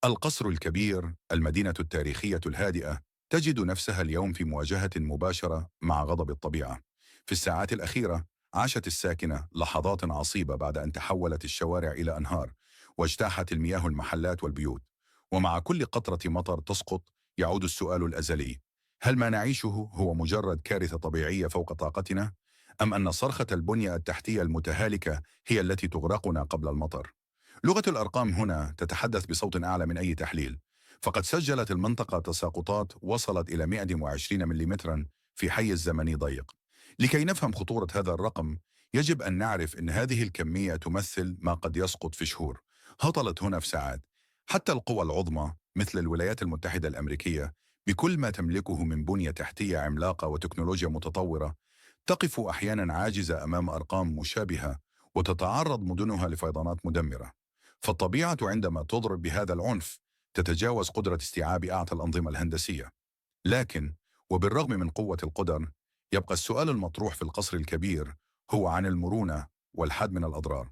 القصر الكبير، المدينة التاريخية الهادئة، تجد نفسها اليوم في مواجهة مباشرة مع غضب الطبيعة. في الساعات الأخيرة عاشت الساكنة لحظات عصيبة بعد أن تحولت الشوارع إلى أنهار واجتاحت المياه المحلات والبيوت. ومع كل قطرة مطر تسقط يعود السؤال الأزلي: هل ما نعيشه هو مجرد كارثة طبيعية فوق طاقتنا؟ أم أن صرخة البنية التحتية المتهالكة هي التي تغرقنا قبل المطر؟ لغة الأرقام هنا تتحدث بصوت أعلى من أي تحليل، فقد سجلت المنطقة تساقطات وصلت إلى 120 مليمترا في حيز زمني ضيق. لكي نفهم خطورة هذا الرقم يجب أن نعرف أن هذه الكمية تمثل ما قد يسقط في شهور، هطلت هنا في ساعات. حتى القوى العظمى مثل الولايات المتحدة الأمريكية بكل ما تملكه من بنية تحتية عملاقة وتكنولوجيا متطورة تقف أحيانا عاجزة أمام أرقام مشابهة، وتتعرض مدنها لفيضانات مدمرة. فالطبيعة عندما تضرب بهذا العنف تتجاوز قدرة استيعاب أعتى الأنظمة الهندسية. لكن وبالرغم من قوة القدر، يبقى السؤال المطروح في القصر الكبير هو عن المرونة والحد من الأضرار.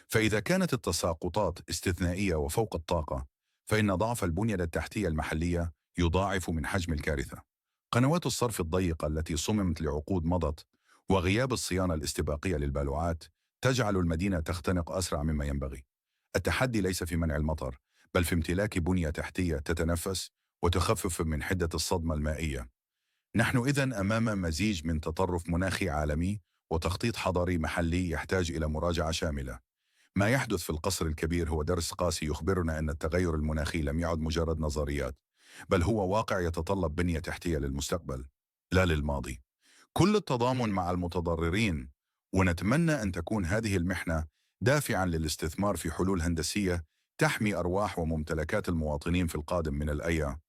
فإذا كانت التساقطات استثنائية وفوق الطاقة، فإن ضعف البنية التحتية المحلية يضاعف من حجم الكارثة. قنوات الصرف الضيقة التي صممت لعقود مضت وغياب الصيانة الاستباقية للبالوعات تجعل المدينة تختنق أسرع مما ينبغي. التحدي ليس في منع المطر، بل في امتلاك بنية تحتية تتنفس وتخفف من حدة الصدمة المائية. نحن إذن أمام مزيج من تطرف مناخي عالمي وتخطيط حضري محلي يحتاج إلى مراجعة شاملة. ما يحدث في القصر الكبير هو درس قاسي يخبرنا أن التغير المناخي لم يعد مجرد نظريات، بل هو واقع يتطلب بنية تحتية للمستقبل لا للماضي. كل التضامن مع المتضررين، ونتمنى أن تكون هذه المحنة دافعا للاستثمار في حلول هندسية تحمي أرواح وممتلكات المواطنين في القادم من الأيام.